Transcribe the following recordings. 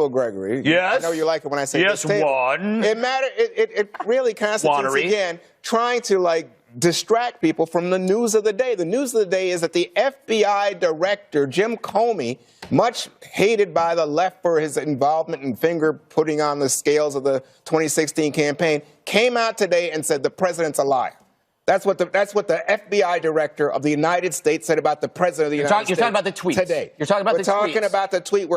table, Gregory. Yes. I know you like it when I say yes, this table. Juan. It really constitutes, again, trying to, like, distract people from the news of the day. The news of the day is that the FBI director, Jim Comey, much hated by the left for his involvement and finger putting on the scales of the 2016 campaign, came out today and said the president's a liar. That's what the FBI director of the United States said about the president of the United States. You're talking about the tweets today. You're talking about the tweets. We're talking about the tweet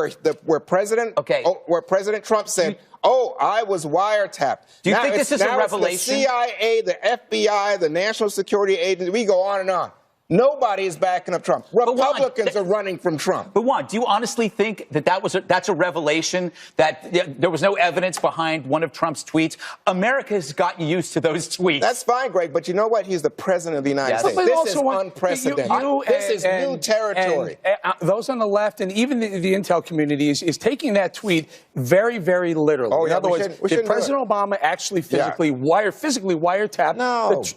where President Trump said, "Oh, I was wiretapped." Do you think this is a revelation? It's the CIA, the FBI, the National Security Agency. We go on and on. Nobody is backing up Trump. Republicans are running from Trump. But Juan, do you honestly think that that's a revelation, that there was no evidence behind one of Trump's tweets? America has gotten used to those tweets. That's fine, Greg, but you know what? He's the president of the United States. This is unprecedented. This is new territory. And those on the left and even the intel community is taking that tweet very, very literally. Oh, in other words, did President Obama actually physically wiretap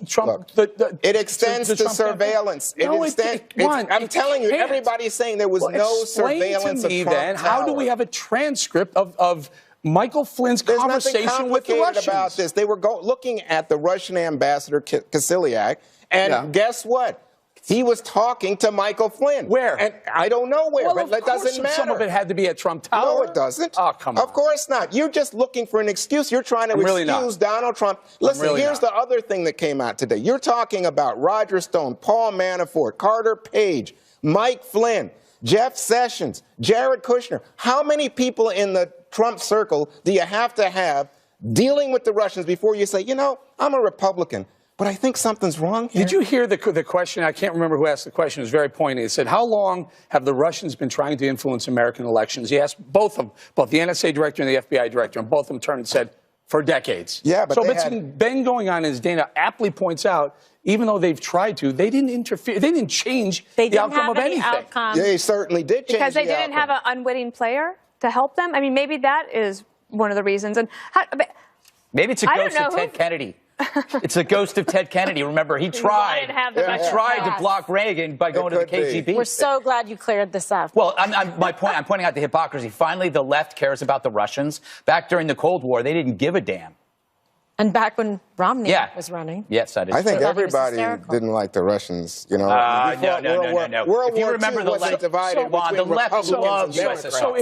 Trump? It extends to surveillance. I'm telling you, everybody's saying there was no surveillance of Trump Tower. How do we have a transcript of Michael Flynn's conversation with the Russians? About this. They were looking at the Russian ambassador, Kislyak, and guess what? He was talking to Michael Flynn. Where? And I don't know where, well, but that doesn't matter. Some of it had to be at Trump Tower. No, it doesn't. Oh, come on. Of course not. You're just looking for an excuse. You're trying to excuse Donald Trump. Listen, here's the other thing that came out today. You're talking about Roger Stone, Paul Manafort, Carter Page, Mike Flynn, Jeff Sessions, Jared Kushner. How many people in the Trump circle do you have to have dealing with the Russians before you say, you know, I'm a Republican, but I think something's wrong here? Did you hear the question? I can't remember who asked the question. It was very poignant. It said, how long have the Russians been trying to influence American elections? He asked both the NSA director and the FBI director, and both of them turned and said, for decades. Yeah, but it's been going on, as Dana aptly points out. Even though they've tried to, they didn't interfere. They didn't change the outcome of anything. They certainly did change because they didn't have an unwitting player to help them. I mean, maybe that is one of the reasons. And maybe it's a ghost of Ted Kennedy. It's a ghost of Ted Kennedy. Remember, he tried to block Reagan by going to the KGB. We're so glad you cleared this up. Well, I'm pointing out the hypocrisy. Finally, the left cares about the Russians. Back during the Cold War, they didn't give a damn. And back when Romney was running. Yes, that is I think everybody didn't like the Russians, you know. No. World if you War remember II the wasn't divided between the left Republicans loves and USSR. So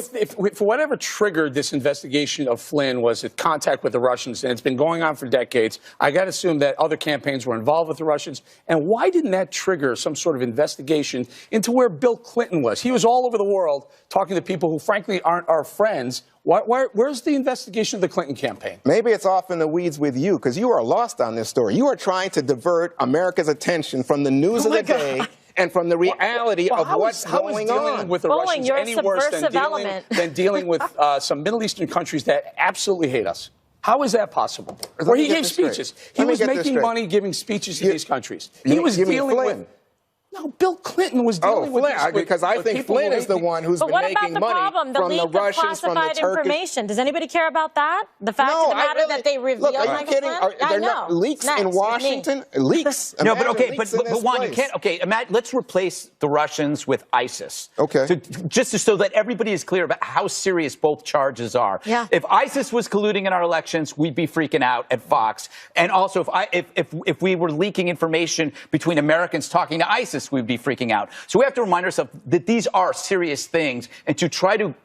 if whatever triggered this investigation of Flynn was contact with the Russians, and it's been going on for decades, I got to assume that other campaigns were involved with the Russians. And why didn't that trigger some sort of investigation into where Bill Clinton was? He was all over the world talking to people who, frankly, aren't our friends. Where's the investigation of the Clinton campaign? Maybe it's off in the weeds with you, because you are lost on this story. You are trying to divert America's attention from the news of the day and from the reality of what's going on. How is dealing with the Russians any worse than dealing with some Middle Eastern countries that absolutely hate us? How is that possible? Where he gave speeches. He was making money giving speeches to these countries. He was dealing with... No, Bill Clinton was dealing with this. Because I think Flynn is the one who's been making money from the Russians, from the Turkish. Information. Does anybody care about that? The fact of the matter that they revealed Michael Flynn? They're not leaks in Washington. Leaks. No, but Juan, you can't. Okay, let's replace the Russians with ISIS. Okay. Just so that everybody is clear about how serious both charges are. Yeah. If ISIS was colluding in our elections, we'd be freaking out at Fox. And also, if we were leaking information between Americans talking to ISIS, we'd be freaking out. So we have to remind ourselves that these are serious things, and to try to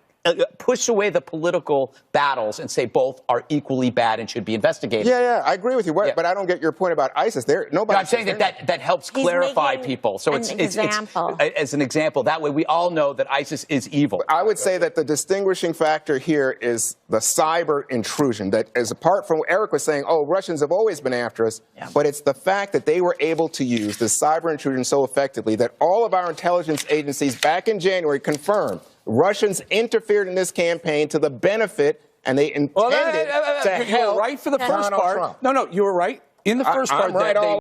push away the political battles and say both are equally bad and should be investigated. Yeah, I agree with you, but I don't get your point about ISIS. I'm saying that helps clarify people. So it's as an example. That way we all know that ISIS is evil. I would say that the distinguishing factor here is the cyber intrusion. That is apart from what Eric was saying, oh, Russians have always been after us, but it's the fact that they were able to use the cyber intrusion so effectively that all of our intelligence agencies back in January confirmed Russians interfered in this campaign to the benefit, and they intended to help right for the first part. Trump. No, you were right in the first part. I'm right all